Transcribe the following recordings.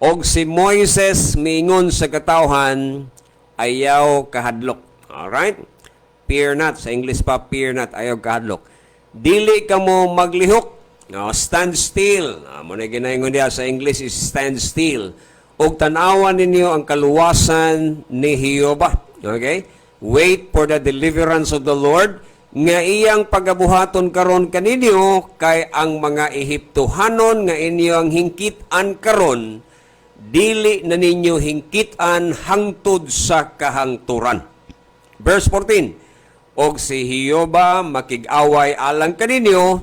Og si Moises miingon sa katawhan, ayaw kahadlok. Alright? Fear not. Sa English pa, fear not. Ayaw kahadlok. Dili ka mo maglihok. Stand still. Muna ginaingon niya sa English is stand still. Og tanawan ninyo ang kaluwasan ni Jehovah. Okay? Wait for the deliverance of the Lord. Nga iyang pagabuhaton karon kaninyo kay ang mga Ehiptohanon nga inyo ang hingkit-an karon dili na ninyo hingkit-an hangtod sa kahangturan. Verse 14. Og si Jehovah makig-away alang kaninyo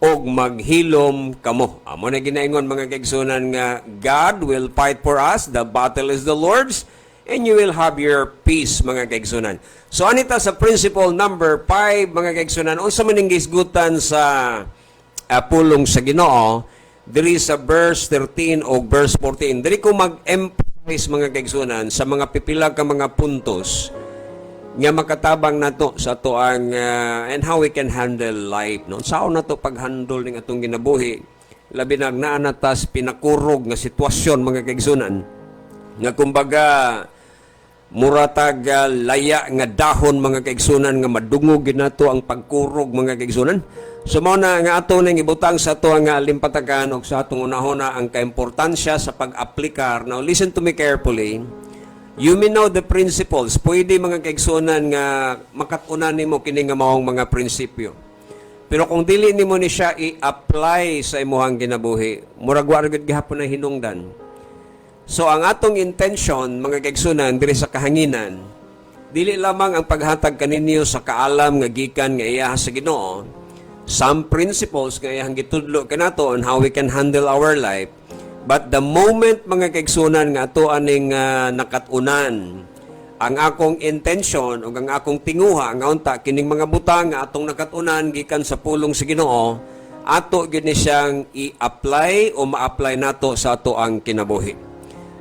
og maghilom kamo. Amo na ginaingon mga kaigsunan nga God will fight for us, the battle is the Lord's, and you will have your peace, mga kaigsunan. So, anita sa principle number 5, mga kaigsunan, unsa man ning gisgutan sa pulong sa Ginoo, diri sa verse 13 o verse 14. Diri ko mag-emphasize, mga kaigsunan, sa mga pipila ka mga puntos nga makatabang nato sa ato ang and how we can handle life. No? Sao na to pag-handle ning atong ginabuhi? Labi na naanatas pinakurog nga sitwasyon, mga kaigsunan, nga kumbaga muratag laya nga dahon, mga kaigsunan, nga madungog ginato ang pagkurog, mga kaigsunan. So mao na nga ato ning ibutang sa ato nga limpatagan og sa atong unahona ang kaimportansya sa pag-aplikar. Now listen to me carefully. You may know the principles. Pwede, mga kaigsunan, nga makatunan nimo kini nga maong mga prinsipyo. Pero kung dili nimo ni siya i-apply sa imong ginabuhi, murag wa gyud gihapon na hinungdan. So, ang atong intention, mga kaigsunan, diri sa kahanginan, dili lamang ang paghatag kaninyo sa kaalam nga gikan nga iya sa Ginoo, some principles nga iyang gitudlo kanato on how we can handle our life, but the moment, mga kaigsunan, nga ato aning nakatunan, ang akong intention o ang akong tinguha, nga unta, kining mga butang nga atong nakatunan gikan sa pulong sa Ginoo, ato gini siyang i-apply o ma-apply nato sa ato ang kinabuhi.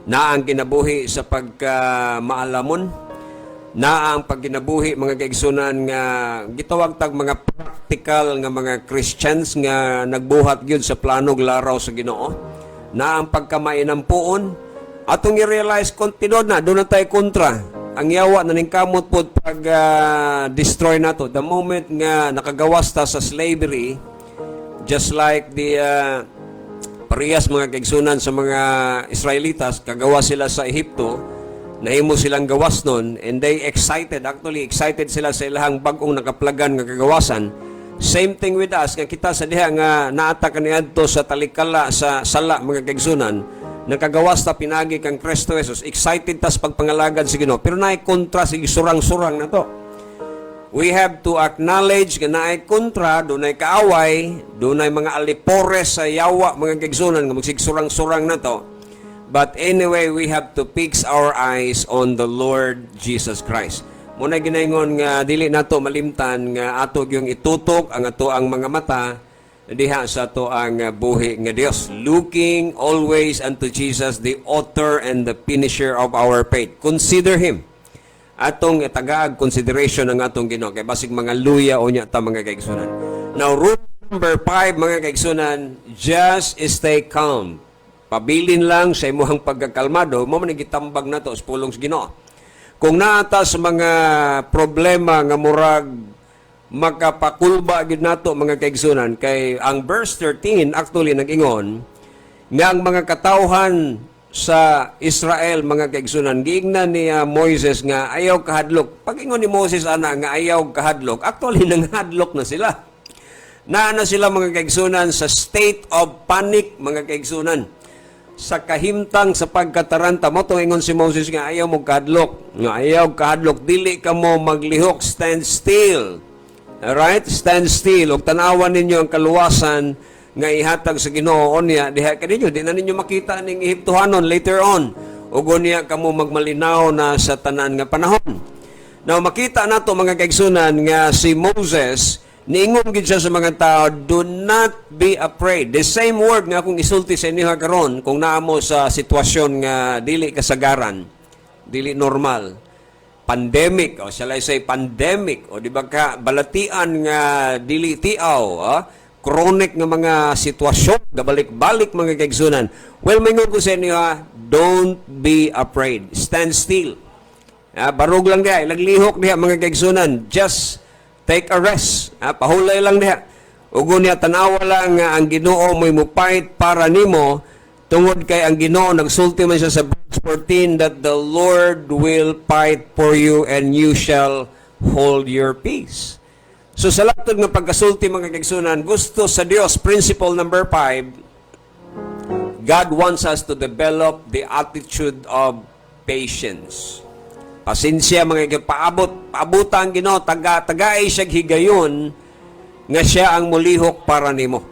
Na ang kinabuhi sa pagka-maalamon, na ang pagkinabuhi, mga kaigsunan, nga gitawag tag mga practical nga mga Christians nga nagbuhat gyud sa planog laraw sa Ginoo, na ang pagkamainampuon, atong i-realize kontinod na, doon na tayo kontra. Ang yawa na ning kamot pod pag-destroy nato. The moment nga nakagawas ta sa slavery, just like the parehas, mga kaigsunan, sa mga Israelitas, kagawa sila sa Ehipto, nahimo silang gawas nun, and they excited sila sa ilahang bagong nakaplagan nga kagawasan. Same thing with us, nga kita sa diha nga naata kaniadto sa talikala sa sala, mga kaigsunan, nakagawas ta pinagi kang Kristo Jesus, excited tas pagpangalagad sa Ginoo, pero naay kontra, sige surang-surang na to. We have to acknowledge nga naay kontra, dunay kaaway, dunay mga alipores sa yawa, mga kaigsunan, nga magsigsurang-surang na to. But anyway, we have to fix our eyes on the Lord Jesus Christ. Muna ginaingon nga dili nato malimtan nga ato yung itutok ang ato ang mga mata diha sa ato ang buhi nga Dios, looking always unto Jesus, the author and the finisher of our faith. Consider Him. Atong tagaag consideration ng atong Ginoo kay basig mga luya o nya ta, mga kaigsunan. Now, rule number 5, mga kaigsunan, just stay calm. Pabilin lang sa imong pagkakalmado, mo man gitambag nato sa pulong sa Ginoo. Kung naata sa mga problema nga murag makapakulba gid nato, mga kaigsunan, kay ang verse 13 actually nag-ingon nga ang mga katawhan sa Israel, mga kaigsunan, giingnan ni Moises nga ayaw kahadlok. Pag-ingon ni Moses ana nga ayaw kahadlok, actually nanghadlok na sila. Na sila, mga kaigsunan, sa state of panic, mga kaigsunan. Sa kahimtang sa pagkataranta mo, ingon si Moses nga ayaw mo kahadlok. Nga ayaw kahadlok, dili ka mo maglihok, stand still. Alright? Stand still. Og tanawan ninyo ang kaluwasan nga ihatag sa Ginoo niya diha kaninyo, di na ninyo makita ning Ehiptohanon later on, ug niya kamo magmalinaw na sa tanan nga panahon. Now makita nato, mga kaigsunan, nga si Moses niingon gid siya sa mga tao, do not be afraid. The same word nga akong isulti sa inyo karon kung naamo sa sitwasyon nga dili kasagaran, dili normal, pandemic, o shall I say pandemic, o di ba ka balatian nga dili tiaw, chronic nga mga sitwasyon, gabalik-balik, mga kaigsunan. Well, mayroon ko sa inyo, don't be afraid. Stand still. Barog lang diha, ilaglihok diha mga kaigsunan. Just take a rest. Pahulay lang diha. Ugo niya tanawa lang nga ang Ginoo mo'y mupait para nimo, tungod kay ang Ginoo nagsulti man siya sa verse 14 that the Lord will fight for you and you shall hold your peace. So sa latod nga pagkasulti mga kaigsunan, gusto sa Dios, principle number 5, God wants us to develop the attitude of patience. Pasensya mga paabutang Ginoo, tagaay siya higayon nga siya ang mulihok para nimo.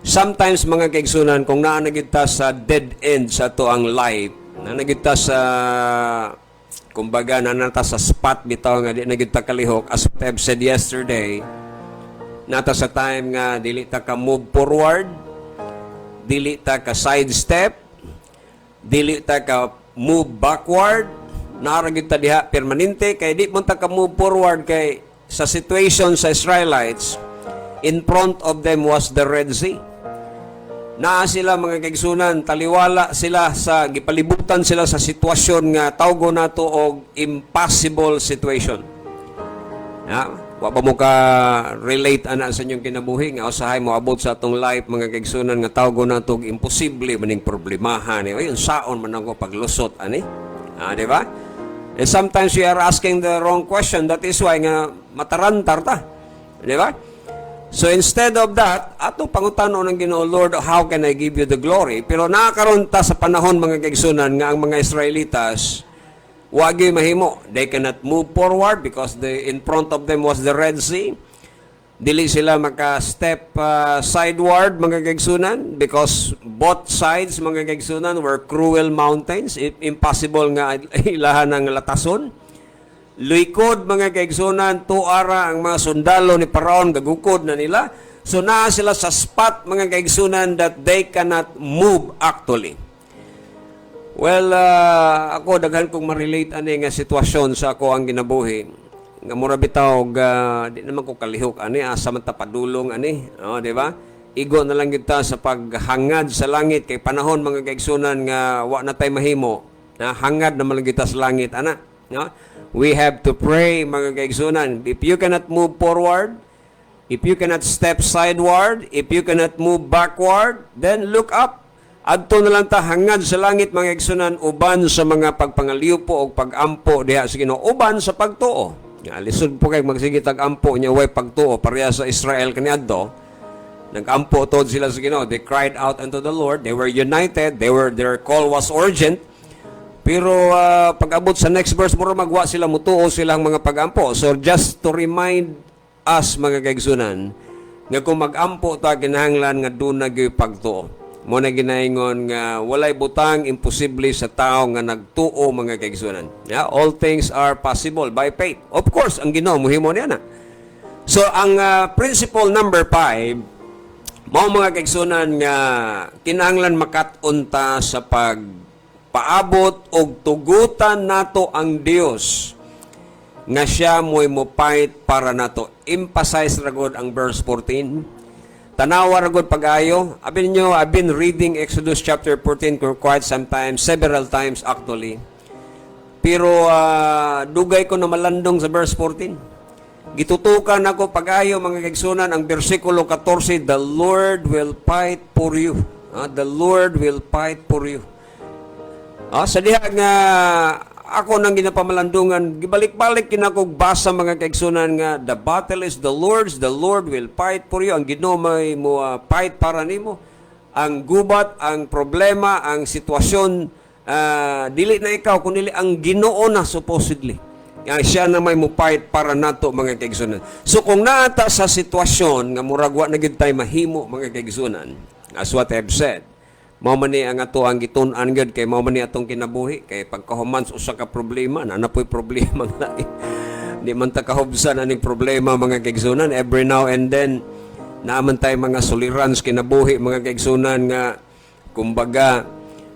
Sometimes mga kaigsunan, kung naanagita sa dead end sa to ang life, naanagita sa kumbaga nanata sa spot bitaw nga di nagita kalihok, as what I've said yesterday, nata sa time nga dili ta ka move forward, dili ta ka sidestep, dili ta ka move backward, naragid ta diha permanente kay di mo ta ka move forward kay sa situation sa Israelites, in front of them was the Red Sea. Naa sila mga kaigsunan, taliwala sila sa gipalibutan sila sa sitwasyon nga tawgo nato og impossible situation. Wa ba mo ka relate ana sa inyong kinabuhi nga usahay mo abot sa atong life mga kaigsunan nga tawgo nato og imposible maning problemahan ni. Ay unsaon man ako paglusot ani? Di ba? And sometimes we are asking the wrong question. That is why nga matarantar ta. Di ba? So instead of that, ato pangutano ng Ginoo, Lord, how can I give you the glory? Pero nakakaroon ta sa panahon mga kaigsunan nga ang mga Israelitas wagi mahimo. They cannot move forward because in front of them was the Red Sea. Dili sila maka-step sideward mga kaigsunan because both sides mga kaigsunan were cruel mountains. Impossible nga ilahan ng latason. Luikod mga kaigsunan, tuara ang mga sundalo ni Paraon, gagukod na nila. So naa sila sa spot mga kaigsunan that they cannot move actually. Well, ako daghan kong ma-relate ani nga sitwasyon sa ako ang ginabuhi. Nga mura bitaw di naman ko kalihok ani asa man ta padulong ani, di ba? Igo na lang kita sa paghangad sa langit kay panahon mga kaigsunan nga wa na tay mahimo. Na hangad na man kita sa langit ana, no? We have to pray mga kaigsunan. If you cannot move forward, if you cannot step sideward, if you cannot move backward, then look up. Adto na lang ta hangad sa langit mga kaigsunan uban sa mga pagpangaliupo o pagampo diha sa Ginoo, uban sa pagtuo. Lisod po kay magsige tag-ampo nya way pagtuo pareha sa Israel kaniadto. Nag-ampo tod sila sa Ginoo. They cried out unto the Lord. They were united. Their call was urgent. Pero pag-abot sa next verse, mura magwa sila, mutuo silang mga pag-ampo. So just to remind us, mga kaigsunan, nga kung mag-ampo ta, kinahanglan nga doon na pagtuo. Mo na ginaingon nga walay butang imposible sa tao nga nagtuo mga kaigsunan. Yeah, all things are possible by faith. Of course, ang Ginoo muhimo niya na. So ang principle number 5, mao mga kaigsunan nga kinahanglan makat-unta sa paabot og tugutan nato ang Dios nga siya mo'y mupait para nato. Emphasize ragod ang verse 14. Tanawa ragod pag-ayo. Abin nyo, I've been reading Exodus chapter 14 for quite some time, several times actually. Pero dugay ko na malandong sa verse 14. Gitutukan ako pag-ayo mga kaigsunan ang bersikulo 14, the Lord will fight for you. The Lord will fight for you. Sa diha nga ako nang ginapamalandungan, gibalik-balik kinakog basa mga kaigsunan nga the battle is the Lord's, the Lord will fight for you. Ang Ginoo may mo fight para nimo. Ang gubat, ang problema, ang sitwasyon, dili na ikaw kundi ang Ginoo na supposedly. Siya na may mo fight para nato mga kaigsunan. So kung naata sa sitwasyon nga murag wa na gid tay mahimo mga kaigsunan, as what I've said, mao man ni ang ato ang gitun-an gyud kay mao man ni atong kinabuhi kay pagkahuman usa ka problema na napoy problema nga di man ta kahubsan aning problema mga kaigsunan. Every now and then naaman tay mga sulirans kinabuhi mga kaigsunan nga kumbaga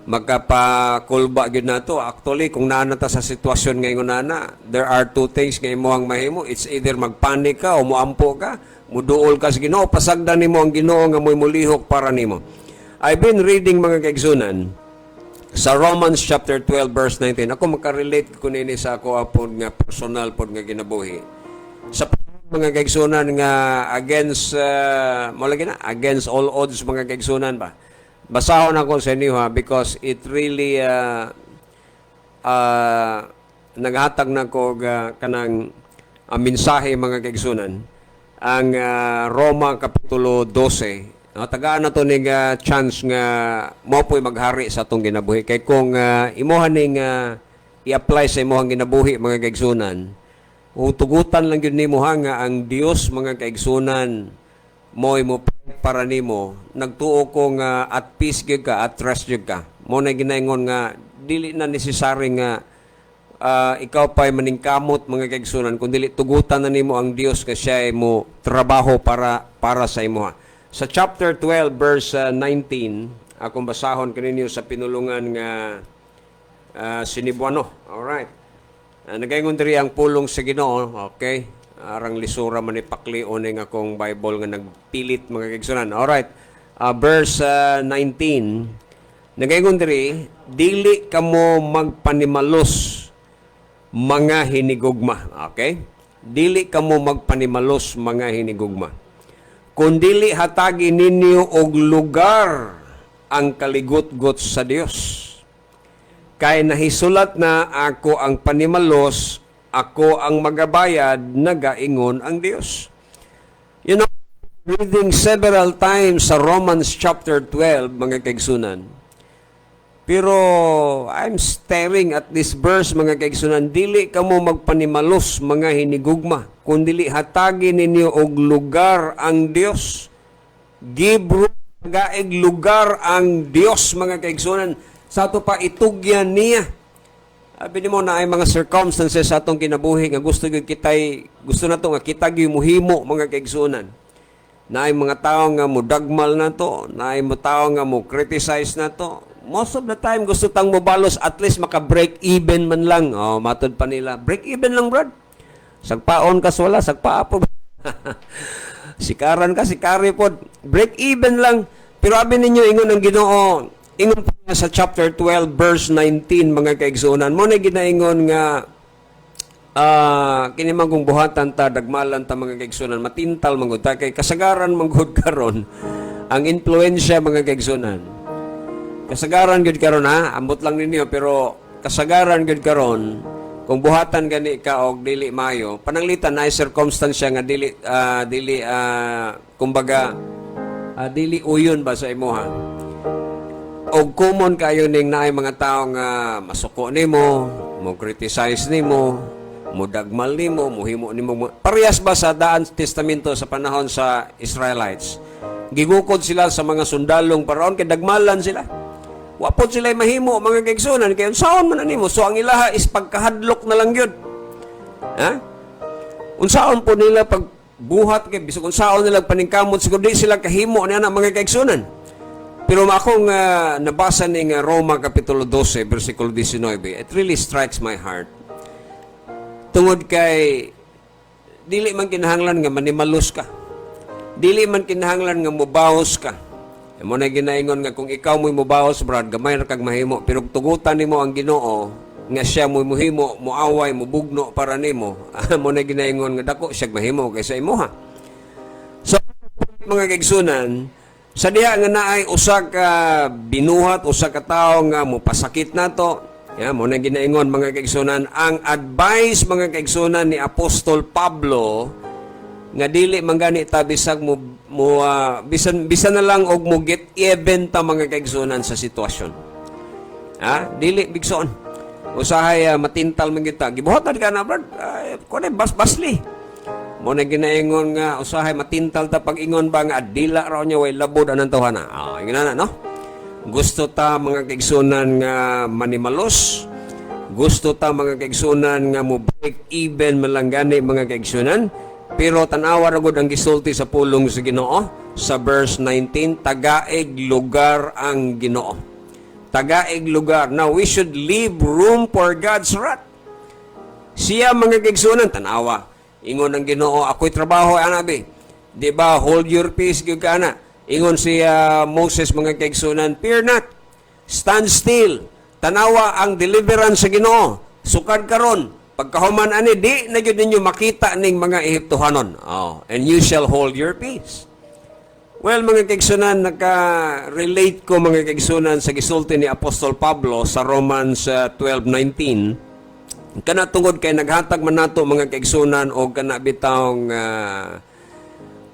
makapakulba gyud nato. Actually kung naa ta sa sitwasyon ngayon nana, there are two things nga imo ang mahimo. It's either magpanik ka o moampo ka, muduol ka sa Ginoo, pasagdan nimo ang Ginoo nga moy mulihok para nimo. I've been reading mga kaigsunan sa Romans chapter 12 verse 19, ako makarelate ko nini sa ako apod nga personal pod nga ginabuhi. Sa mga kaigsunan nga against mo lagi na against all odds mga kaigsunan ba. Basahon ako sa inyo ha, because it really naghatag na ko kanang mensahe mga kaigsunan. Ang Roma Kapitulo 12. Tagaan na to ning chance nga mo po'y maghari sa atong ginabuhi. Kay kung imuhan ning i-apply sa imuhang ginabuhi mga kaigsunan, tugutan lang yun nimo nga ang Dios mga kaigsunan mo'y mo para nimo, nagtuo ko nga at peace gyud ka, at rest gyud ka. Mo na ginaingon nga dili na necessary nga ikaw pa'y maningkamot mga kaigsunan, kung dili tugutan na nimo ang Dios kasi siya ay mo trabaho para sa imo. Sa chapter 12 verse 19, akong basahon kaninyo sa pinulungan nga Sinibuano. Alright. Nagaingon diri ang pulong sa Ginoo, okay? Arang lisura man ipakli oning akong Bible nga nagpilit mga kaigsunan. Alright. Verse 19. Nagaingon diri, dili kamo magpanimalos mga hinigugma. Okay? Dili kamo magpanimalos mga hinigugma. Kung dili hatagi ninyo og lugar ang kaligot-got sa Dios. Kay nahisulat na ako ang panimalos, ako ang magabayad, nagaingon ang Dios. You know, reading several times sa Romans chapter 12, mga kaigsunan. Pero I'm staring at this verse, mga kaigsunan, dili kamo magpanimalos mga hinigugma, kung dili hatagi ninyo og lugar ang Dios. Give gaig lugar ang Dios, mga kaigsunan, sa ato pa itugyan niya. Sabi mo na ay mga circumstances sa atong kinabuhi nga gusto na to nga kita gyud muhimo mga kaigsunan. Na ay mga tao nga mo dagmal na to, na ay mga tao nga mo criticize na to. Most of the time gusto tang mobalos at least maka-break even man lang. Oh, matod pa nila. Break even lang, brad. Sagpaon ka wala, sagpaa po. Sikaran ka, sikari po. Break even lang. Pero abi ninyo ingon ang Ginoo. Ingon pa sa chapter 12 verse 19 mga kaigsunan. Mo na ginaingon nga kini man kung buhatan ta dagmalan ta mga kaigsunan, matintal mangud ta kay kasagaran manggod karon ang influensya mga kaigsunan. Kasagaran gud karon ha, ambot lang ninyo pero kasagaran gud karon kung buhatan gani ka og dili mayo, pananglitan na circumstance nga kumbaga dili uyon ba sa imuha. Og common kayo ning naay mga tawo nga masuko nimo, mo criticize nimo, mo dagmal nimo, mohimo nimo. Parehas ba sa daan testamento sa panahon sa Israelites? Gigukod sila sa mga sundalong paraon kay dagmalan sila. Wapod sila mahimo mga kaigsunan kay unsaon man nimo, so ang ilaha is pagkahadlok na lang gyud. Ha? Unsaon po nila pagbuhat kay bisag unsaon nila paningkamot siguro di sila kahimo ni ana mga kaigsunan. Pero akong nabasa ning Roma Kapitulo 12 versikulo 19, it really strikes my heart. Tungod kay dili man kinahanglan nga manimalos ka. Dili man kinahanglan nga mobahos ka. Mo na ginaingon nga kung ikaw mo'y mubahos, brad, gamay ra kag mahimo, pero tugutan nimo ang Ginoo nga siya mo'y muhimo, muaway, mubugno para nimo. Mo na ginaingon nga dako siya mahimo kaysa imuha. So mga kaigsunan, sa diha nga naay usa ka binuhat, usa ka tawo nga mopasakit nato, mo na ginaingon mga kaigsunan, ang advice mga kaigsunan ni Apostol Pablo nga dili man gani ta bisag bisan na lang og mo get even ta mga kaigsunan sa sitwasyon. Dili bigsoon. Usahay matintal man kita. Gibuhatan ka na brad. Kuno basli. Mo na ginaingon nga usahay matintal ta pag ingon ba nga dila raw niya way labod anang tawhana. Ingana no. Gusto ta mga kaigsunan nga manimalos. Gusto ta mga kaigsunan nga mo break even man lang gani mga kaigsunan. Pero tanawa ra gud ang gisulti sa pulong sa Ginoo sa verse 19, tagaig lugar ang Ginoo. Tagaig lugar. Now we should leave room for God's wrath. Siya mga kaigsunan tanawa. Ingon ang Ginoo, ako'y trabaho anabi. Di ba? Hold your peace gyud ka na. Ingon si Moses mga kaigsunan, fear not. Stand still. tanawa ang deliverance sa Ginoo. Sukad karon, pagkahuman ani di na gyud ninyo makita ning mga Ehiptohanon. Oh, and you shall hold your peace. Well, mga kaigsunan, naka-relate ko mga kaigsunan sa gisulti ni Apostol Pablo sa Romans 12:19. Kana tungod kay naghatag man nato mga kaigsunan og kana bitawng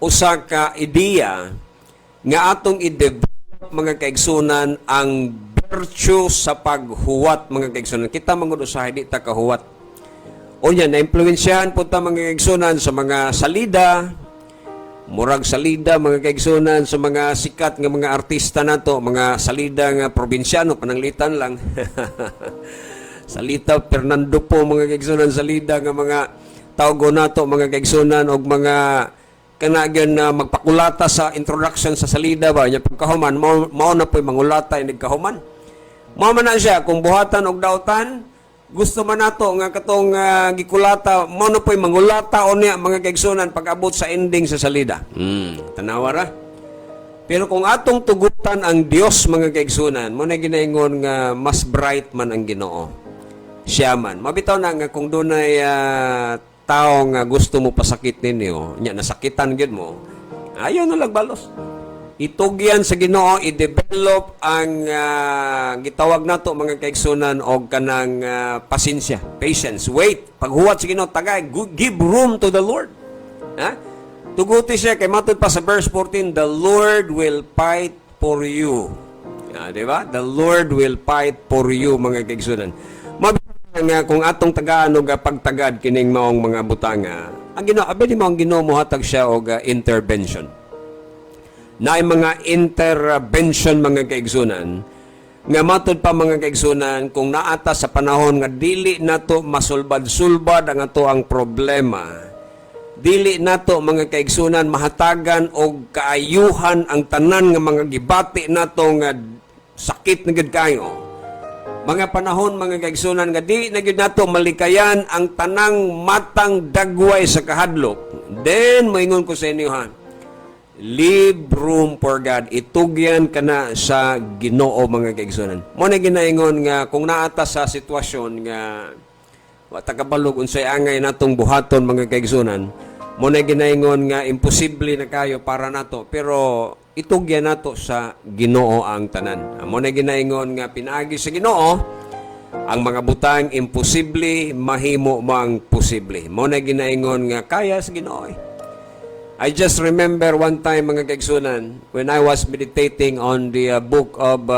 usa ka ideya nga atong i-develop mga kaigsunan ang virtue sa paghuwat mga kaigsunan. Kita mangud usahay di ta kahuwat. Unya na-impluwensyahan po ta mga kaigsunan sa mga salida, murag salida mga kaigsunan sa mga sikat nga mga artista nato, mga salida nga probinsyano pananglitan lang. Salita Fernando po mga kaigsunan, salida nga mga tawgo nato mga kaigsunan og mga kanagyan na magpakulata sa introduction sa salida ba nya pagkahuman mao na po'y mangulata inig kahuman. Mao man na siya kung buhatan og dautan. Gusto man nato nga katong gikulata, mo na po'y mangulata o niya mga kaigsunan pag-abot sa ending sa salida. Tanawa ra. Pero kung atong tugutan ang Dios mga kaigsunan, mo na ginaingon nga mas bright man ang Ginoo. Siya man. Mabitaw na nga kung dunay tao nga gusto mo pasakit ninyo, nya nasakitan gyud mo, ayaw na lang balos. Itugyan sa Ginoo, i-develop ang gitawag nato mga kaigsunan og kanang pasensya, patience, wait. Paghuwat sa Ginoo tagay, give room to the Lord. Ha? Tuguti siya kay matud pa sa verse 14, the Lord will fight for you. Di ba? The Lord will fight for you mga kaigsunan. Nga kung atong tagaan og pagtagad kining maong mga butanga, ang Ginoo abi mo ang Ginoo mohatag siya og intervention. Naay mga intervention mga kaigsunan nga matud pa mga kaigsunan kung naata sa panahon nga dili nato masulbad-sulbad ang ato ang problema, dili nato mga kaigsunan mahatagan og kaayuhan ang tanan nga mga gibati nato nga sakit na gid kayo. Mga panahon mga kaigsunan nga di na gyud nato malikayan ang tanang matang dagway sa kahadlok, then moingon ko sa inyo ha, leave room for God. Itugyan ka na sa Ginoo mga kaigsunan. Mo na ginaingon nga kung naata sa sitwasyon nga wa tagabalog unsay angay natong buhaton mga kaigsunan, mo na ginaingon nga imposible na kayo para nato, pero itugyan nato sa Ginoo ang tanan. Mo na ginaingon nga pinaagi sa Ginoo ang mga butang imposible mahimo mang posible. Mo na ginaingon nga kaya sa Ginoo. I just remember one time mga kaigsunan when I was meditating on the book of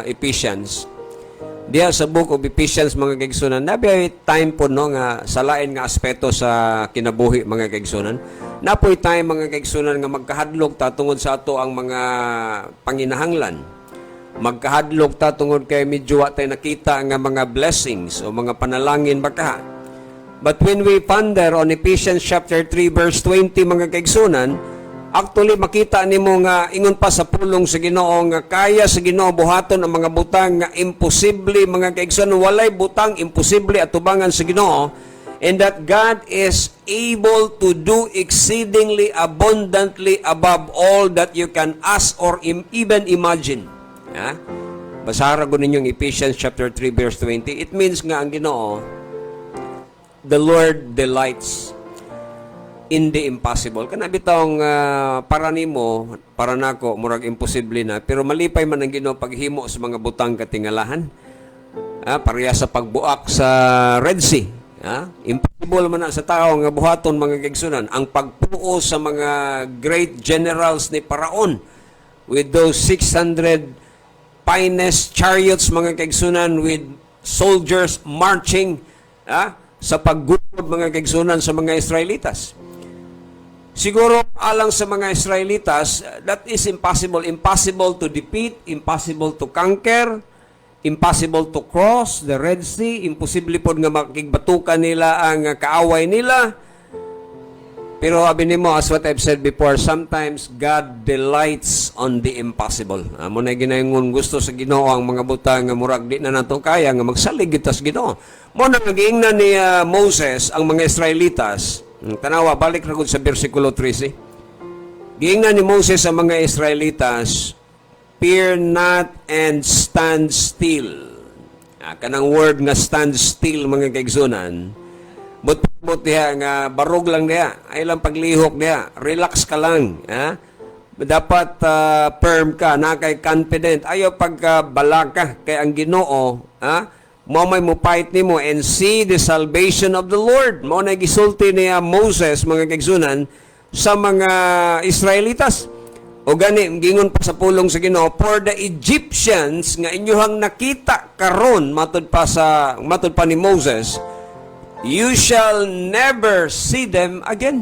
Ephesians. Diya sa book of Ephesians mga kaigsunan, nabi time po no nga sa lain nga aspeto sa kinabuhi mga kaigsunan. Napoy time mga kaigsunan nga magkahadlok ta tungod sa ato ang mga panginahanglan. Magkahadlok ta tungod kay medyo wa tay nakita nga mga blessings o mga panalangin baka. But when we ponder on Ephesians chapter 3 verse 20 mga kaigsunan, actually makita nimo nga ingon pa sa pulong sa Ginoo nga kaya sa Ginoo buhaton ang mga butang nga imposible mga kaigsunan. Walay butang imposible atubangan sa Ginoo, and that God is able to do exceedingly abundantly above all that you can ask or even imagine. Ha? Basara ko ninyong Ephesians chapter 3 verse 20. It means nga ang Ginoo, the Lord delights in the impossible. Kana bitong para nimo, para nako murag imposible na, pero malipay man ang Ginoo paghimo sa mga butang katingalahan. Pareha sa pagbuak sa Red Sea. Impossible man na sa tao nga buhaton mga kaigsunan ang pagpuo sa mga great generals ni Paraon with those 600 finest chariots mga kaigsunan with soldiers marching sa paggugod mga kaigsunan sa mga Israelitas. Siguro alang sa mga Israelitas, that is impossible. Impossible to defeat, impossible to conquer, impossible to cross the Red Sea, imposible po nga makigbatukan nila ang kaaway nila. Pero abi nimo, as what I've said before, sometimes God delights on the impossible. Amo na ginaingon gusto sa Ginoo ang mga butang nga murag di na nato kaya nga magsalig gitas Ginoo. Mo na nagiingnan ni Moses ang mga Israelitas. Tanawa, balik ra gud sa bersikulo 13. Giingnan ni Moses ang mga Israelitas, fear not and stand still. Kanang word nga stand still mga kaigsunan, but diha nga barog lang diha, ay lang paglihok diha, relax ka lang, ha? Dapat firm ka, na kay confident, ayo pagkabalag ka kay ang Ginoo, ha? Mo may mo fight nimo and see the salvation of the Lord. Mo na gisulti niya Moses mga kaigsunan sa mga Israelitas. O gani gingon pa sa pulong sa Ginoo, for the Egyptians nga inyohang nakita karon matud pa ni Moses, you shall never see them again.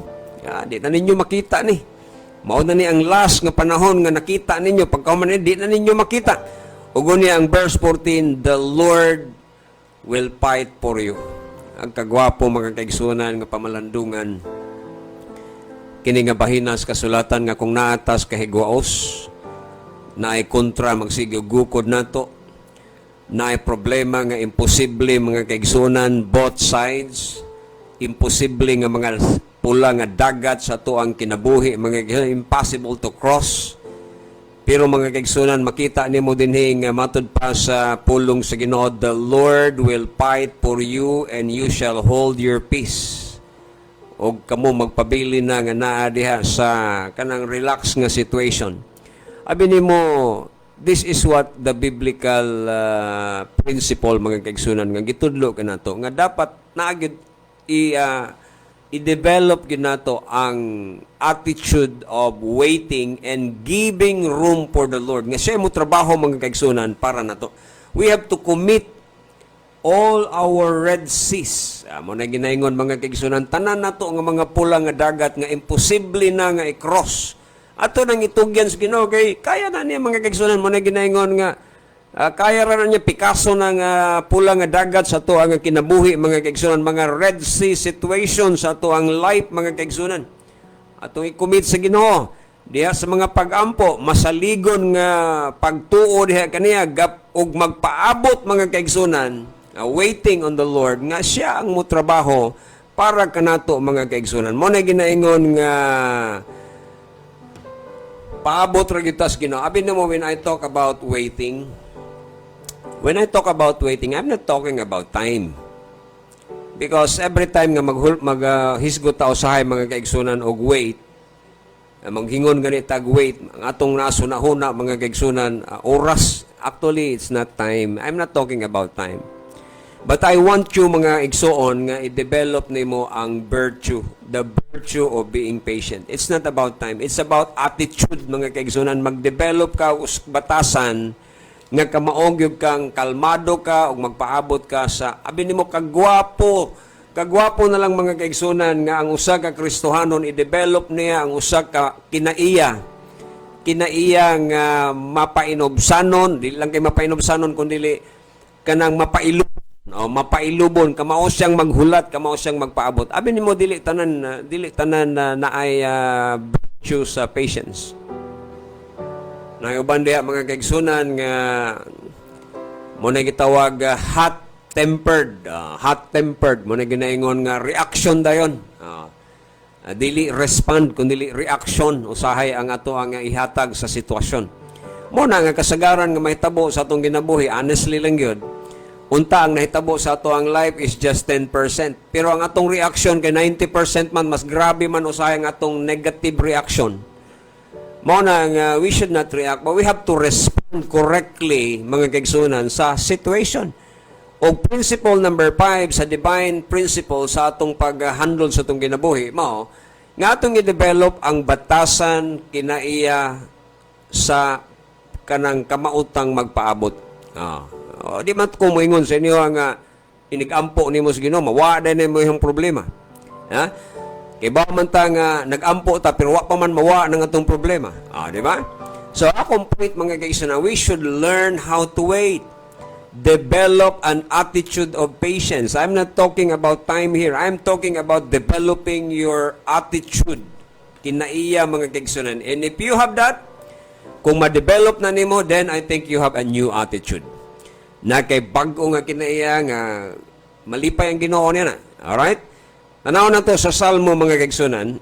Di na ninyo makita ni. Mao na ni ang last nga panahon nga nakita ninyo, pagkauman di na ninyo makita. Ugo niya ang verse 14, the Lord will fight for you. Ang kagwapo mga kaigsunan nga pamalandungan, kini nga bahinas kasulatan nga kung naatas kahigwaos, na ay kontra magsigugukod nato, na ay problema nga imposible mga kaigsunan, both sides, imposible nga mga pula nga dagat sa tuang kinabuhi, mga kaigsunan, impossible to cross. Pero mga kaigsunan, makita nimo dinhi nga matud pa sa pulong sa Ginoo, the Lord will fight for you and you shall hold your peace. O kamo magpabili na nga naa diha sa kanang relax nga situation. Abi nimo, this is what the biblical principle mga kaigsunan nga gitudlo kanato nga dapat naagid i-develop ginato ang attitude of waiting and giving room for the Lord. Nga siya mo trabaho mga kaigsunan para nato. We have to commit all our Red Seas. Mo na ginaingon mga kaigsunan, tanan nato nga mga pula nga dagat nga imposible na nga i-cross. Ato nang itugyan sa Ginoo kay kaya na niya mga kaigsunan. Mo na ginaingon nga kaya ra na niya Picasso ng pula nga dagat sa to ang kinabuhi mga kaigsunan, mga Red Sea situation sa to ang life mga kaigsunan. Atong i-commit sa Ginoo diha sa mga pag-ampo, masaligon nga pagtuo diha kaniya ug magpaabot mga kaigsunan, waiting on the Lord nga siya ang motrabaho para kanato mga kaigsunan. Mo na ginaingon nga paabot ra kita sa Ginoo. Abi nimo when I talk about waiting, when I talk about waiting, I'm not talking about time. Because every time nga maghisgot ta usahay mga kaigsunan og wait, manghingon gani tag wait, ang atong nasunahuna mga kaigsunan oras, actually it's not time. I'm not talking about time. But I want you mga igsoon nga i-develop nimo ang virtue, the virtue of being patient. It's not about time. It's about attitude mga kaigsunan. Mag-develop ka batasan nga kamaogyog kang kalmado ka ug magpaabot ka sa abi nimo kagwapo na lang mga kaigsunan nga ang usa ka Kristohanon i-develop niya ang usa ka kinaiya nga mapainobsanon, dili lang kay mapainobsanon kundi kanang mapailubon kamao siyang maghulat, kamao siyang magpaabot. Abi nimo dili tanan na ay virtue sa patience. Nayuban diha mga kaigsunan nga mo na gitawag hot-tempered. Hot-tempered mo na ginaingon nga reaction dayon. Dili respond kundi reaction usahay ang ato ang ihatag sa sitwasyon. Mo na nga kasagaran nga mahitabo sa atong ginabuhi, honestly lang gyud. Unta ang nahitabo sa ato ang life is just 10%. Pero ang atong reaction kay 90% man, mas grabe man usahay ang atong negative reaction. Mao na nga we should not react, but we have to respond correctly mga kaigsunan sa situation. O principle number 5 sa divine principle sa atong pag-handle sa atong kinabuhi, mao nga atong i-develop ang batasan kinaiya sa kanang kamautang magpaabot. Di man ko moingon sa inyo nga inigampo nimo sa Ginoo, mawa na nimo yung problema. Ha? Kay ba man ta nga nag-ampo ta pero wa pa man mawa ng atong problema. Di ba? So akong point mga kaigsunan, we should learn how to wait. Develop an attitude of patience. I'm not talking about time here. I'm talking about developing your attitude. Kinaiya mga kaigsunan. And if you have that, kung ma-develop na nimo, then I think you have a new attitude. Na kay bag-o nga kinaiya nga malipay ang Ginoo niya na. Alright? Tanaw na to sa Salmo mga kaigsunan.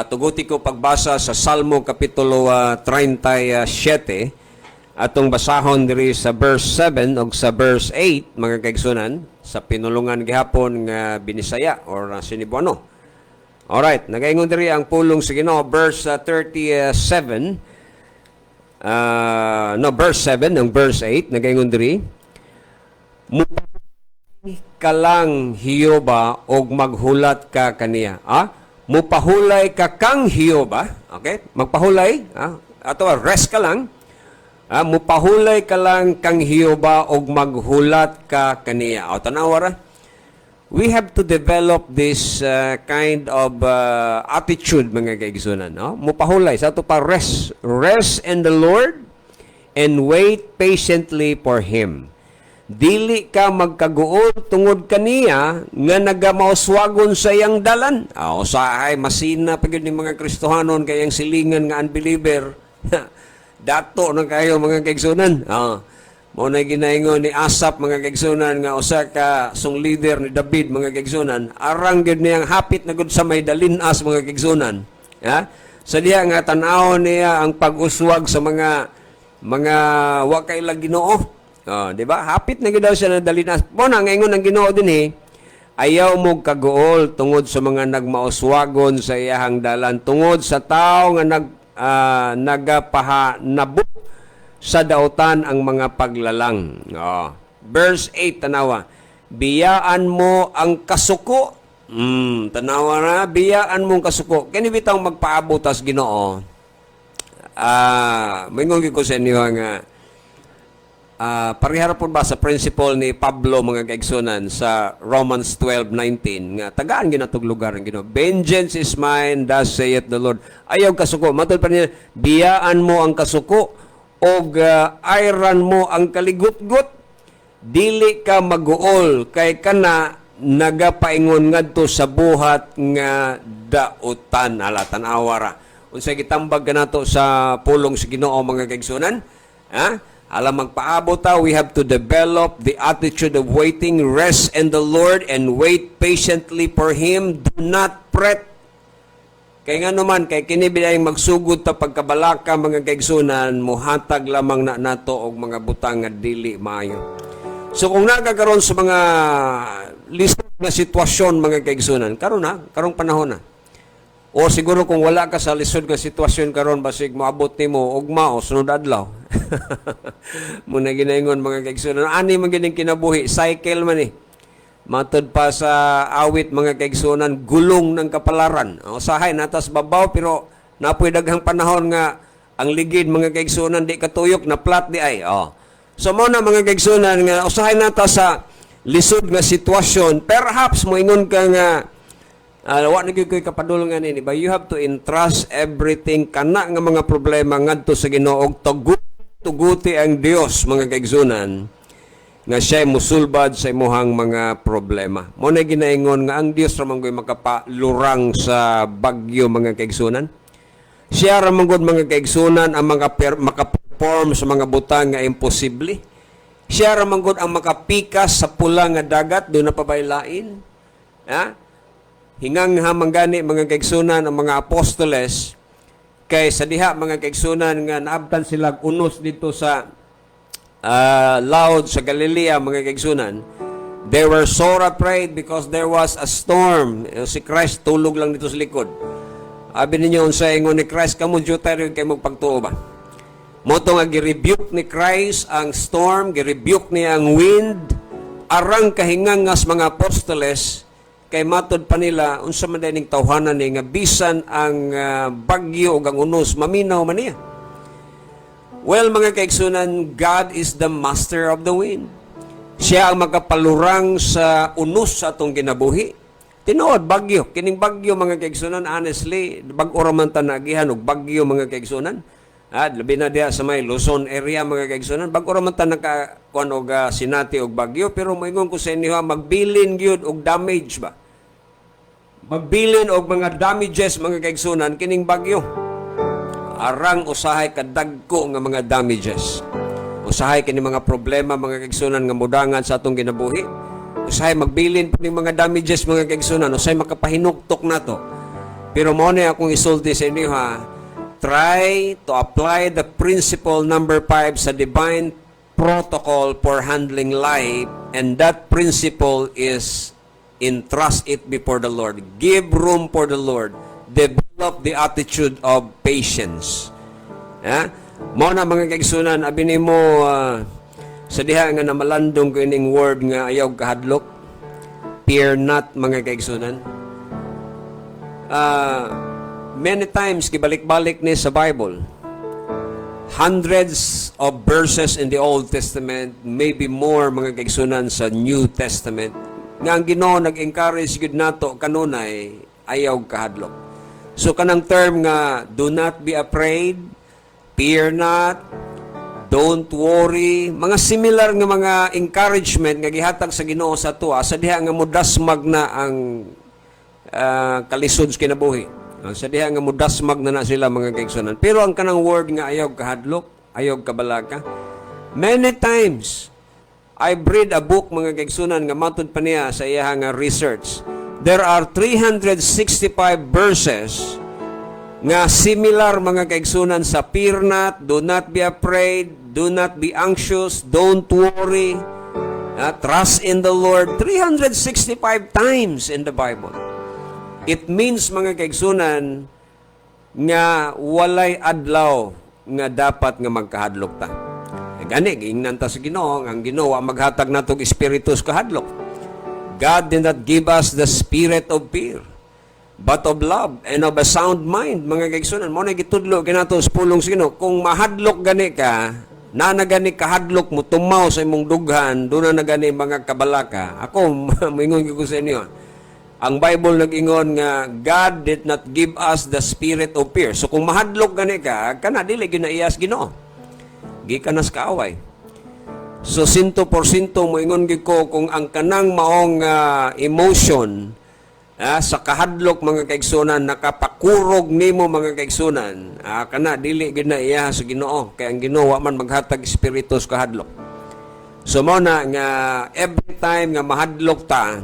Tuguti ko pagbasa sa Salmo Kapitulo 37. atong basahon diri sa verse 7 o sa verse 8 mga kaigsunan sa pinulungan gihapon nga Binisaya or Cebuano. Alright, nagaingon diri ang pulong sa Ginoo verse 37 verse 7 ng verse 8 nagaingon diri, mupahulay ka lang Hiyoba og maghulat ka kaniya. Mupahulay ka kang Hiyoba, okay? Magpahulay, ato rest ka lang. Mupahulay ka lang kang Hiyoba og maghulat ka kaniya. O tanawara, we have to develop this kind of attitude mga kaigsunan. No? Mupahulay sa ato pa rest in the Lord and wait patiently for Him. Dili ka magkaguol tungod kaniya nga nagamauswagon sa iyang dalan. Usahay masina pa gyud ni mga Kristohanon kayang silingan nga unbeliever. Dato na kayo mga kaigsunan. Mao na ginaingon ni Asap mga kaigsunan nga usa ka song leader ni David mga kaigsunan. Arang gyud niyang hapit na gud sa may dalinas mga kaigsunan. Sa diha nga tan-aw niya ang pag-uswag sa mga wa kay lang Ginoo. Di ba? Hapit na gid daw siya na dalinas. Mo na ngayon ng Ginoo dinhi. Ayaw mo kaguol tungod sa mga nagmauswagon sa iyahang dalan, tungod sa tao nga nagapahanabot sa dautan ang mga paglalang. Verse 8 tanawa, biyaan mo ang kasuko. Tanawa na, biyaan mo ang kasuko. Kani bitaw magpaabot as Ginoo. Mingon ko sa inyo nga parihara po ba sa principle ni Pablo mga kaigsunan sa Romans 12:19 nga tagaan ginatog lugar ang Ginoo. Vengeance is mine, thus saith the Lord. Ayaw kasuko. Matod pa niya, biyaan mo ang kasuko og ayran mo ang kaligutgut. Dili ka maguol kay kana nagapaingon ngadto sa buhat nga dautan. Alatan awara. Unsay gitambag kanato sa pulong sa Ginoo mga kaigsunan? Alam magpaabot we have to develop the attitude of waiting, rest in the Lord, and wait patiently for Him. Do not fret. Kaya nga naman, kay kinibiday magsugod ta pagkabalaka mga kaigsunan, muhatag lamang na nato og mga butang nga dili maayo. So kung nagkakaroon sa mga lisod na sitwasyon mga kaigsunan, karong panahon na. O siguro kung wala ka sa lisod nga sitwasyon karon basig moabot nimo ugma o sunod adlaw. Muna ginaingon mga kaigsunan, ani man gining kinabuhi, cycle man Matod pa sa awit mga kaigsunan, gulong ng kapalaran. Usahay natas babaw pero napoy daghang panahon nga ang ligid mga kaigsunan di katuyok na plat di ay. So mo na mga kaigsunan nga usahay nata sa lisod nga sitwasyon, perhaps moingon ka nga wa na gyud koy kapadulungan ini, but you have to entrust everything kana nga mga problema ngadto sa Ginoo og tuguti ang Dios mga kaigsunan nga siya musulbad sa imuhang mga problema. Mo na ginaingon nga ang Dios ra man gyud makapalurang sa bagyo mga kaigsunan. Siya ra man gyud mga kaigsunan ang makaperform sa mga butang nga imposible. Siya ra man gyud ang makapikas sa pula nga dagat do na pabaylain. Hingang hamanggani mga kaigsunan ang mga apostoles kay sa diha mga kaigsunan nga naabtan sila unos dito sa laod sa Galilea mga kaigsunan. They were sore afraid because there was a storm. Si Christ tulog lang dito sa likod. Abi ninyo unsa ingon ni Christ, kamo juter kay magpagtuo ba? Moto nga gi-rebuke ni Christ ang storm, gi-rebuke niya ang wind, arang kahingangas mga apostoles. Kay matod pa nila unsa man dining tawhanan ni nga bisan ang bagyo ug ang unos maminaw man niya. Well mga kaigsunan, God is the master of the wind. Siya ang magapalurang sa unos sa atong ginabuhi. Tinuod bagyo, kining bagyo mga kaigsunan, honestly bag-o ra man ta nagihan og bagyo mga kaigsunan. Labi na diha sa may Luzon area mga kaigsunan, bag-o ra man ta nakakuan og sinati og bagyo, pero moingon ko sa inyo magbilin gyud og damage ba. Magbilin og mga damages mga kaigsunan kining bagyo. Arang usahay kadagko nga mga damages. Usahay kini mga problema mga kaigsunan nga mudangan sa atong ginabuhi. Usahay magbilin po ning mga damages mga kaigsunan, usahay makapahinuktok nato. Pero mao ni akong isulti sa inyo try to apply the principle number 5 sa divine protocol for handling life, and that principle is entrust it before the Lord. Give room for the Lord. Develop the attitude of patience. Mo na mga kaigsunan, abini mo sa diha nga namalandong ko ining word nga ayaw kahadlok. Fear not, mga kaigsunan. Many times gibalik-balik ni sa Bible. Hundreds of verses in the Old Testament, maybe more, mga kaigsunan, sa New Testament. Nga ang Ginoo nag-encourage gid nato kanunay ayaw kahadlok. So kanang term nga do not be afraid, fear not, don't worry, mga similar nga mga encouragement nga gihatag sa Ginoo sa tuwa sa diha nga mudasmag na ang kalisod sa kinabuhi. Sa diha nga mudasmag na sila, mga kaigsunan. Pero ang kanang word nga ayaw kahadlok, ayaw kabalaka, many times I've read a book, mga kaigsunan, nga matod pa niya sa iya nga research. There are 365 verses nga similar, mga kaigsunan, sa fear not, do not be afraid, do not be anxious, don't worry, trust in the Lord. 365 times in the Bible. It means, mga kaigsunan, nga walay adlaw nga dapat nga magkahadlok ta. Gani, giingnan ta sa Ginoo, ang Ginoo maghatag natog espiritus kahadlok. God did not give us the spirit of fear, but of love and of a sound mind, mga kaigsunan. Mo na gitudlo kinato sa pulong sa Ginoo. Kung mahadlok gani ka, na gani kahadlok mo tumaw sa imong dughan, do na gani mga kabalaka. Ako moingon ko sa inyo, ang Bible nag-ingon nga God did not give us the spirit of fear. So kung mahadlok gani ka, kana dili ginaiyas Ginoo. Gikan nas kaaway. So 100% moingon gid ko kung ang kanang maong emotion sa kahadlok, mga kaigsunan, nakapakurog nimo, mga kaigsunan, kana dili gid na iya sa Ginoo, kay ang Ginoo wa man maghatag espiritu sa kahadlok. So mo na nga every time nga mahadlok ta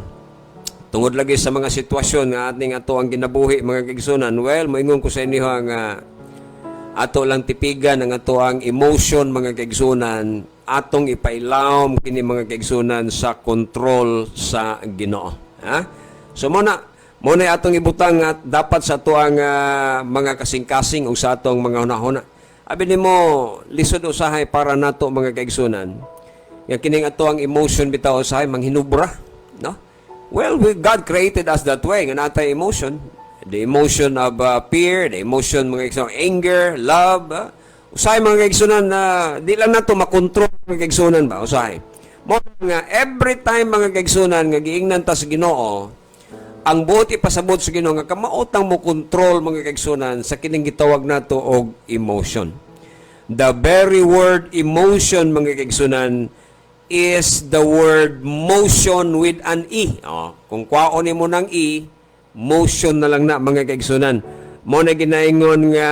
tungod lagi sa mga sitwasyon nga ating ato ang ginabuhi, mga kaigsunan, well, moingon ko sa inyo nga ato lang tipigan ang ato ang emotion, mga kaigsunan, atong ipailawom kini, mga kaigsunan, sa control sa Ginoo. So muna atong ibutang at dapat sa ato ang mga kasing-kasing o sa atong mga hunahuna. Abi nimo lisod usahay para nato, mga kaigsunan. Nga kining ato ang emotion bitaw usahay manghinubra, no? Well, God created us that way, nga natay emotion. The emotion of fear, the emotion, mga kaigsunan, anger, love. Usahay, mga kaigsunan, di lang nato makontrol, mga kaigsunan ba? Usahay. Mo nga every time, mga kaigsunan, nga giingnan ta sa Ginoo, ang buot ipasabot sa Ginoo nga kamautang mo control, mga kaigsunan, sa kining gitawag nato og emotion. The very word emotion, mga kaigsunan, is the word motion with an E. Kung kwaon mo ng E, motion na lang na, mga kaigsunan. Mo na ginaingon nga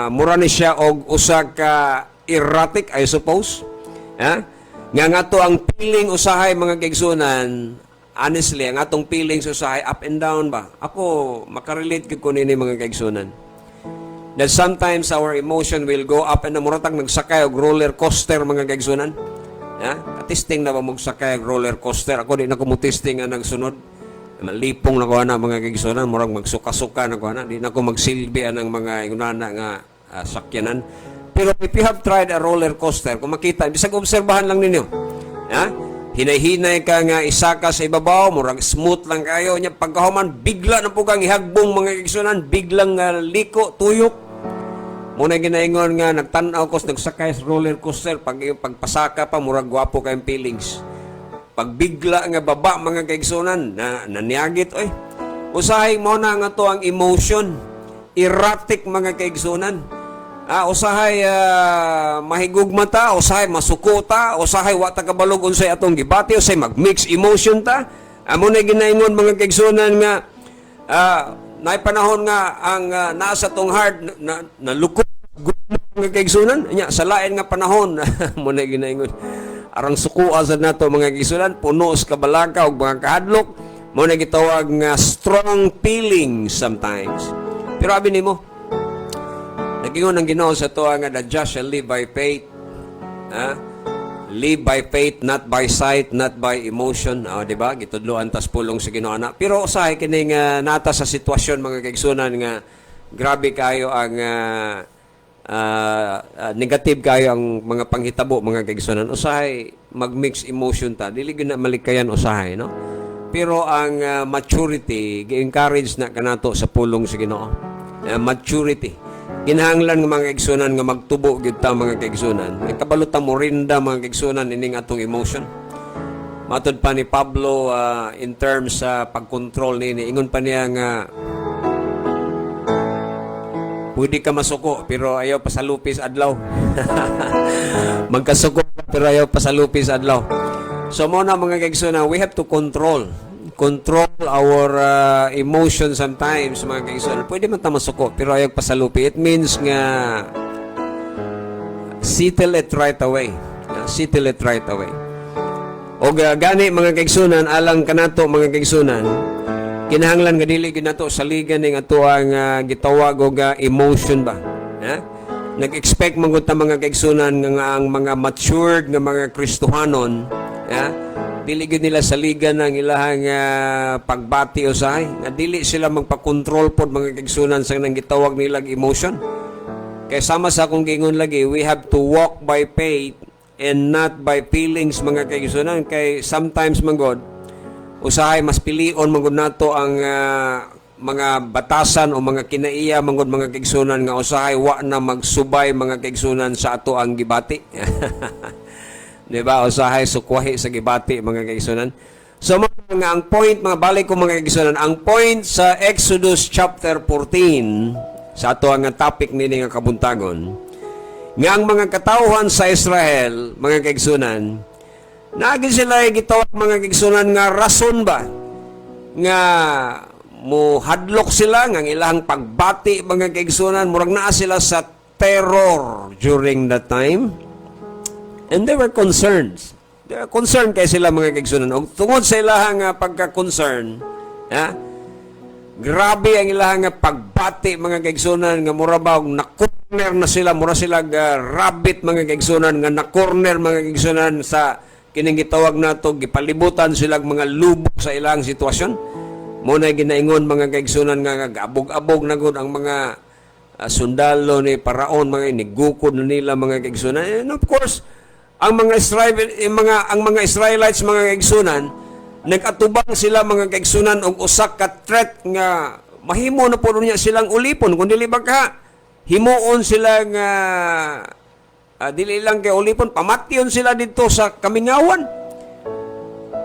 mura ni siya og usa ka erratic, I suppose. Nga to ang feeling usahay, mga kaigsunan, honestly, ang atong feelings usahay up and down ba. Ako makarelate ko nini, mga kaigsunan. That sometimes our emotion will go up and down. Muratag nagsakay og roller coaster, mga kaigsunan. Testing na ba magsakay og roller coaster? Ako di na ko mo testing nga nagsunod. Malipong na ko na, mga kaigsunan, murang magsuka-suka na ko na, di na ko magsilbi ng mga inunana nga sakyanan. Pero if you have tried a roller coaster, kung makita, bisag obserbahan lang ninyo, hinay-hinay ka nga isaka sa ibabaw, murang smooth lang kayo, nya pagkahuman, bigla na po kang ihagbong, mga kaigsunan, biglang liko, tuyok. Muna ginaingon nga, nagtanaw ko, nagsakay sa roller coaster, pagpasaka pa, murang gwapo kayong feelings. Pagbigla nga baba, mga kaigsunan, naniyagit, usahay mo na nga to ang emotion, erratic, mga kaigsunan. Usahay mahigugma ta, usahay masuko ta, usahay wa ta kabalog unsay atong gibati, usahay mag-mix emotion ta. Amo na ginaingon, mga kaigsunan, nga naay panahon nga ang nasa tong heart na lukot, mga kaigsunan, nya sa lain nga panahon mo na ginaingon, arang sukuha sa nato, mga kaigsunan, puno sa kabalaka o mga kahadlok, mo na gitawag nga strong feeling sometimes. Pero abi nimo, Gingon ang Ginoo sa tuwa nga, the just shall live by faith. Live by faith, not by sight, not by emotion. Di ba? Gitudloan tas pulong sa Ginoo ana. Pero usahay kining nata sa sitwasyon mga kaigsunan nga grabe kayo ang negative kayo ang mga panghitabo mga kaigsunan. Usahay mag-mix emotion ta. Dili gyud na malikayan usahay, no? Pero ang maturity gi-encourage na kanato sa pulong sa Ginoo. Maturity. Kinahanglan ng mga kaigsunan nga magtubo gyud ta mga kaigsunan. May kabalutan mo rinda mga kaigsunan ining atong emotion. Matod pa ni Pablo in terms sa pagkontrol nini, ingon pa niya nga pwede ka masuko pero ayaw pasalupis adlaw. Magkasuko pero ayaw pasalupis adlaw. So mo na mga kaigsunan, we have to control our emotions sometimes, mga kaigsunan. Pwede man ta masuko, pero ayaw pasalupi. It means nga settle it right away. Settle it right away. O gani, mga kaigsunan, alang kanato, mga kaigsunan, kinahanglan nga dili ginato sa liga ning ato ang gitawag og emotion ba. Nag-expect man gud ta mga kaigsunan nga ang mga matured nga mga Kristohanon, dili gid nila sa liga ng ilahang pagbati usahay nga dili sila magpa-control pod mga kaigsunan sa nang gitawag nilang emotion. Kay sama sa akong gingon lagi, we have to walk by faith and not by feelings mga kaigsunan. Kay sometimes man god usahay mas pilion man gud nato ang mga batasan o mga kinaiya man gud mga kaigsunan nga usahay wa na magsubay mga kaigsunan sa ato ang gibati. Diba? Usahay sukwahi sa gibati mga kaigsunan. So mga ang point, mga balik ko mga kaigsunan, ang point sa Exodus chapter 14 sa ato ang topic nini nga kabuntagon nga ang mga katawhan sa Israel mga kaigsunan naagi sila gitawag mga kaigsunan nga rason ba nga mo hadlok sila nga ilang pagbati mga kaigsunan, murag naa sila sa terror during that time. And they were concerned. They were concerned kay sila mga kaigsunan. O tungod sa ilahang pagka-concern, grabe ang ilahang pagbati mga kaigsunan nga mura ba na-corner na sila, mura sila rabbit mga kaigsunan nga na-corner mga kaigsunan sa kining gitawag nato, gipalibutan sila mga lubok sa ilang sitwasyon. Muna ginaingon mga kaigsunan nga abog-abog na gud ang mga sundalo ni Paraon, mga inigukod na nila mga kaigsunan. And of course, ang mga Israelites mga kaigsunan nagatubang sila mga kaigsunan og usak ka threat nga mahimo na po niya silang ulipon kun dili ba ka himuon sila nga dili lang kay ulipon, pamatyon sila dito sa kamingawan.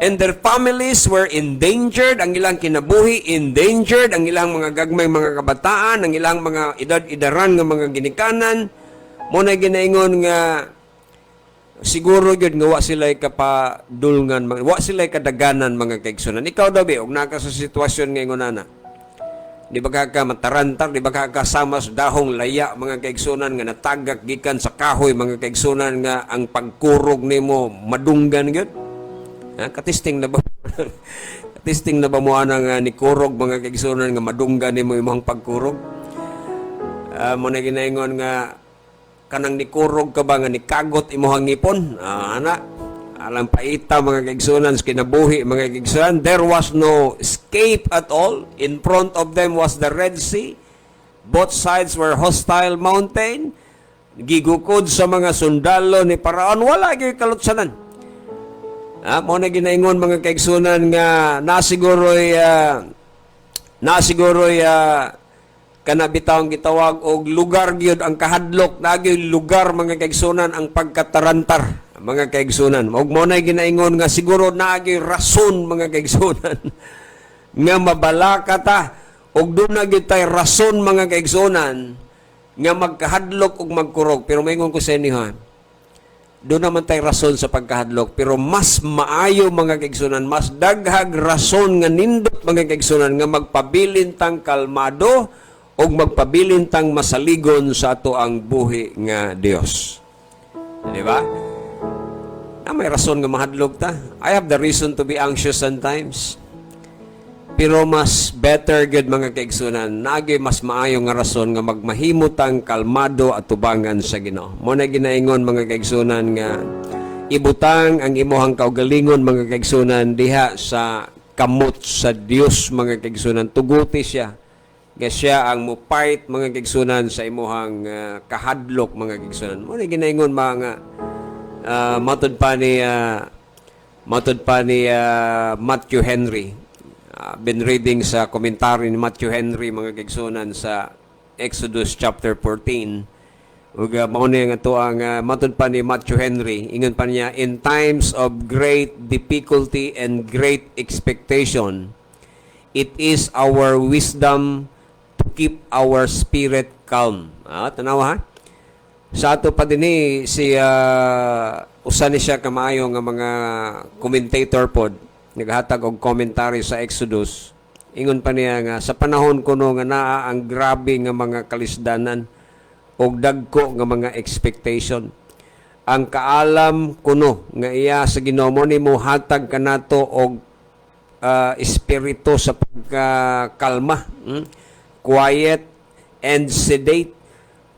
And their families were endangered, ang ilang kinabuhi endangered, ang ilang mga gagmay mga kabataan, ang ilang mga edad-idaran nga mga ginikanan. Mo na ginaingon nga siguro yun nga wa sila kapadulngan, wa sila kadaganan mga kaigsunan. Ikaw daw og naka sa sitwasyon ngayon na di ba ka matarantar, di ba ka kasama sa dahong laya mga kaigsunan nga natagak gikan sa kahoy mga kaigsunan nga ang pagkurog nimo madunggan gyud. Katisting na ba katisting na ba mo anang ni kurog mga kaigsunan nga madunggan nimo imong pagkurog? Mo na ginaingon nga kanang nikurog ka ba nga nikagot imuhang ngipon? Alang paita mga kaigsunan sa kinabuhi mga kaigsunan. There was no escape at all. In front of them was the Red Sea. Both sides were hostile mountain. Gigukod sa mga sundalo ni Paraon. Wala gyud kalutsanan. Mo na ginaingon mga kaigsunan nga nasiguroy kanabitawang gitawag og lugar gyud ang kahadlok, nagyoy lugar mga kaigsunan ang pagkatarantar mga kaigsunan. Og mo na ginaingon nga siguro nagyoy rason mga kaigsunan nga mabalaka ta og doon na gyud tay rason mga kaigsunan nga magkahadlok og magkurog. Pero maingon ko sa inyo doon naman tay rason sa pagkahadlok, pero mas maayo mga kaigsunan, mas daghag rason nga nindot mga kaigsunan nga magpabilintang kalmado o magpabilintang masaligon sa ato ang buhi nga Dios. Di ba? May rason nga mahadlok ta. I have the reason to be anxious sometimes. Pero mas better good mga kaigsunan, nagi mas maayo nga rason nga magmahimutang kalmado at tubangan sa Ginoo. Mo na ginaingon mga kaigsunan nga ibutang ang imuhang kaugalingon mga kaigsunan diha sa kamot sa Dios mga kaigsunan. Tuguti siya. Nga siya ang mupait mga kaigsunan sa imuhang kahadlok mga kaigsunan. Mo na ginaingon mga matod pa ni Matthew Henry. Been reading sa komentary ni Matthew Henry mga kaigsunan sa Exodus chapter 14. Ug mao ni nga to ang matud pa ni Matthew Henry, ingon pa niya, in times of great difficulty and great expectation, it is our wisdom to keep our spirit calm. Tanawa ha? Sa ato pa dinhi si usa ni siya kamaayo nga mga commentator pod naghatag og commentary sa Exodus. Ingon pa niya nga sa panahon kuno nga naa ang grabe nga mga kalisdanan og dagko nga mga expectation. Ang kaalam kuno nga iya sa Ginoo nimo hatag kanato og espiritu sa pagkalma, quiet and sedate.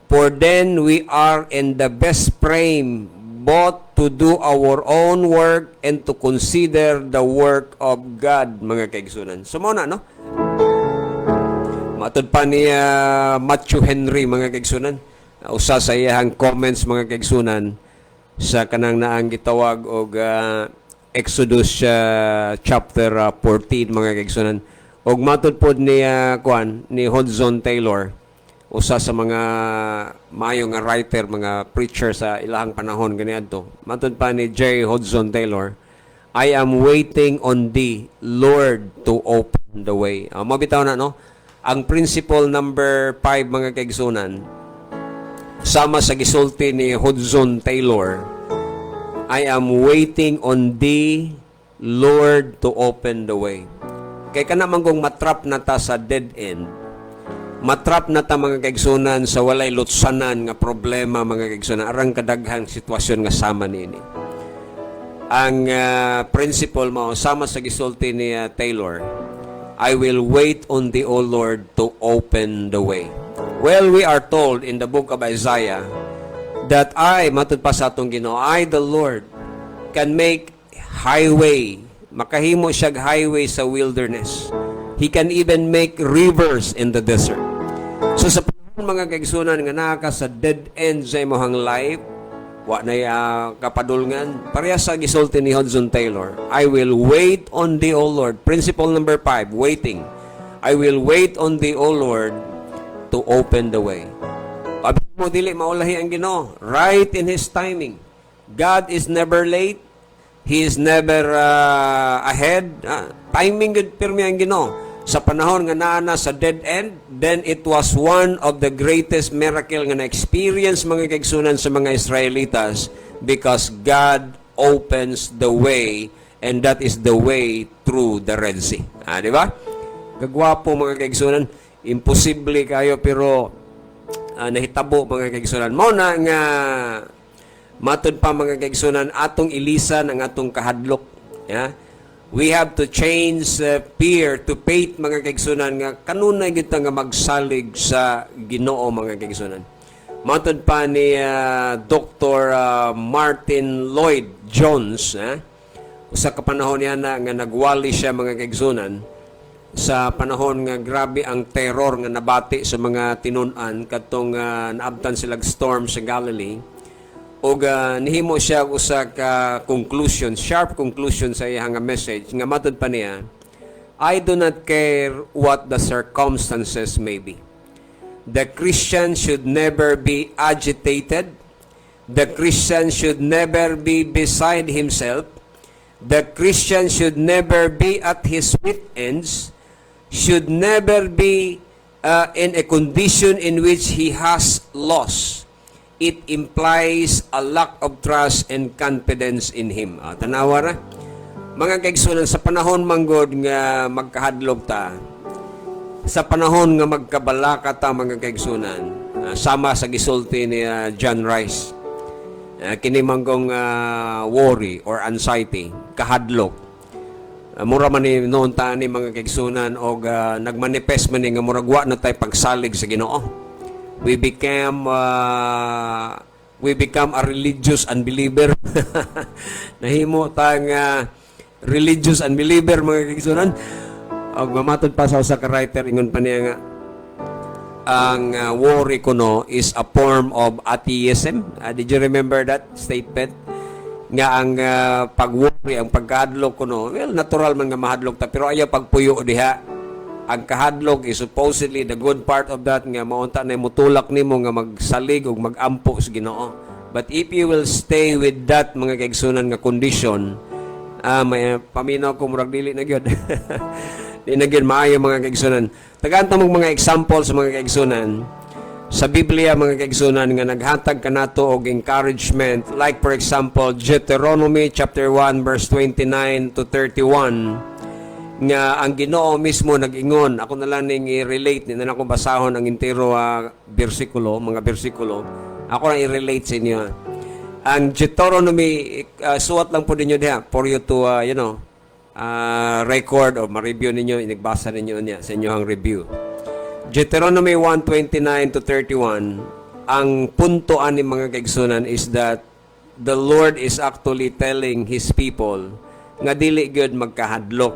For then we are in the best frame both to do our own work and to consider the work of God, mga kaigsunan. So, muna, no? Matod pa ni Matthew Henry, mga kaigsunan. Usa sa iyang comments, mga kaigsunan, sa kanang naang gitawag og Exodus chapter 14, mga kaigsunan. Og matod pod ni ni Hudson Taylor, usa sa mga maayo nga writer, mga preacher sa ilahang panahon ganiadto. Matod pa ni J. Hudson Taylor, I am waiting on thee, Lord, to open the way. Mabitaw na, no? Ang principle number 5, mga kaigsunan, sama sa gisulti ni Hudson Taylor, I am waiting on thee, Lord, to open the way. Kay ka naman kung matrap na ta sa dead end, matrap na ta mga kaigsunan sa walay lutsanan nga problema mga kaigsunan, arang kadaghang sitwasyon nga sama nini. Ang principle mo sama sa gisulti ni Taylor, I will wait on the O Lord to open the way. Well, we are told in the book of Isaiah that matud pa sa atong Ginoo, I the Lord can make highway, makahimo siya highway sa wilderness. He can even make rivers in the desert. So sa panahon mga kaigsunan nga naa sa dead end sa imong life, wa na kapadulngan, pareha sa gisulti ni Hudson Taylor, I will wait on thee, O Lord. Principle number 5, waiting. I will wait on thee, O Lord, to open the way. Abi mo dili maulahi ang Ginoo, right in His timing. God is never late. He is never ahead. Timing good pirmi ang Ginoo. Sa panahon nga naana sa dead end, then it was one of the greatest miracle nga na-experience mga kaigsunan sa mga Israelitas because God opens the way and that is the way through the Red Sea. Di ba? Kagwapo mga kaigsunan, imposible kayo pero nahitabo mga kaigsunan. Mao na nga matud pa mga kaigsunan atong ilisan ang atong kahadlok. Yeah? We have to change fear to faith mga kaigsunan nga kanunay kita nga magsalig sa Ginoo mga kaigsunan. Matod pa ni Dr. Martin Lloyd Jones, usa ka panahon niya na nga nagwali siya mga kaigsunan sa panahon nga grabe ang terror nga nabati sa mga tinun-an katong naabtan silang storm sa Galilee. O nihimo siya usa ka conclusion, sharp conclusion sa iyang message nga matod pa niya, I do not care what the circumstances may be. The Christian should never be agitated. The Christian should never be beside himself. The Christian should never be at his wit ends. Should never be in a condition in which he has lost. It implies a lack of trust and confidence in Him. Tanawa ra. Mga kaigsunan, sa panahon manggod nga magkahadlok ta, sa panahon nga magkabalaka ta mga kaigsunan, sama sa gisulti ni John Rice, kini manggong worry or anxiety, kahadlok, Mura man ni noon ta ni mga kaigsunan o nagmanifest man ni nga murag wa na tay pagsalig sa Ginoo. We become a religious unbeliever. Nahimo tang religious unbeliever mga kaigsunan. Og mamatod pa sa usa ka writer ingon pa niya nga ang worry kuno is a form of atheism. Did you remember that statement? Nga ang pag-worry, ang pagkahadlok kuno, well, natural man nga mahadlok ta, pero ayaw pagpuyo diha. Ang kahadlok is supposedly the good part of that nga maunta na mutulak nimo nga magsalig ug magampo sa Ginoo. But if you will stay with that mga kaigsunan nga condition, may paminaw ko murag dili na gyud. Di na gyud maayo mga kaigsunan. Tagaan ta mga example sa mga kaigsunan sa Biblia mga kaigsunan nga naghatag kanato og encouragement, like for example Deuteronomy chapter 1 verse 29 to 31 nga ang Ginoo mismo nag-ingon. Ako na lang ning i-relate ni na akong basahon ang entero mga bersikulo. Ako lang i-relate sa inyo. Ang Deuteronomy suwat lang po ninyo diha for you to record o ma-review ninyo, inagbasa ninyo niya sa inyong review. Deuteronomy 1:29 to 31, ang puntoan ni mga kaigsunan is that the Lord is actually telling His people nga dili gyud magkahadlok.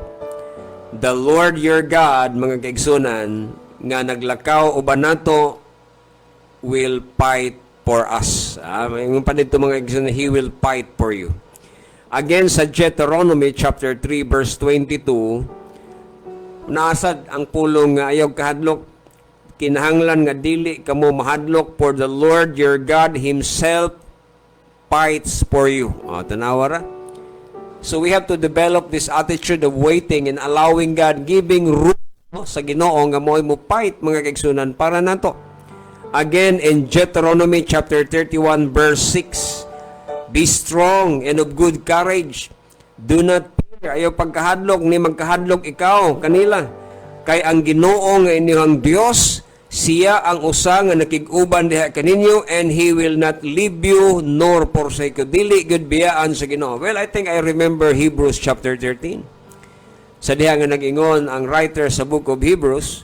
The Lord your God, mga kaigsunan, nga naglakaw uban nato will fight for us. Yung pa dito mga kaigsunan, He will fight for you. Again sa Deuteronomy chapter 3 verse 22, naasad ang pulong nga ayaw kahadlok, kinahanglan nga dili kamo mahadlok, for the Lord your God Himself fights for you. Tanawa ra. So we have to develop this attitude of waiting and allowing God, giving room sa Ginoo nga mo fight mga kaigsunan para nato. Again in Deuteronomy chapter 31 verse 6, be strong and of good courage. Do not fear. Ayaw pagkahadlok ni magkahadlok ikaw kanila. Kay ang Ginoo nga inyong Dios, siya ang usa nga nakig-uban diha kaninyo, and He will not leave you nor forsake you. Dili gud biyaan sa Ginoo. Well, I think I remember Hebrews chapter 13. Sa diha nga nag-ingon ang writer sa book of Hebrews,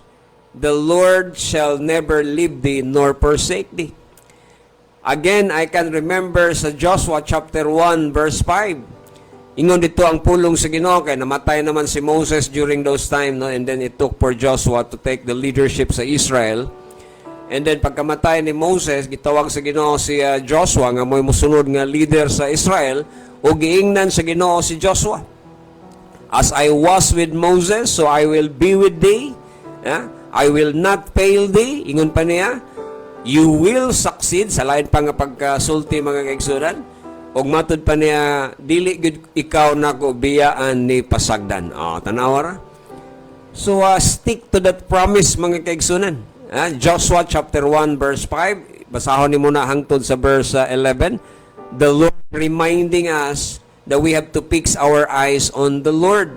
the Lord shall never leave thee nor forsake thee. Again, I can remember sa Joshua chapter 1 verse 5. Ingon dito ang pulong sa Ginoo kay namatay naman si Moses during those time, no? And then it took for Joshua to take the leadership sa Israel. And then pagkamatay ni Moses, gitawag sa Ginoo si Joshua nga mo'y musunod nga leader sa Israel, o giingnan sa Ginoo si Joshua. As I was with Moses, so I will be with thee. I will not fail thee. Ingon pa niya, you will succeed. Sa lain pa nga pagkasulti mga kaigsunan. Og matud pa niya, dili gud ikaw nako biyaan ni pasagdan. Tanawa ra. So stick to that promise mga kaigsunan. Joshua chapter 1 verse 5, basahon ni muna hangtod sa verse 11. The Lord reminding us that we have to fix our eyes on the Lord.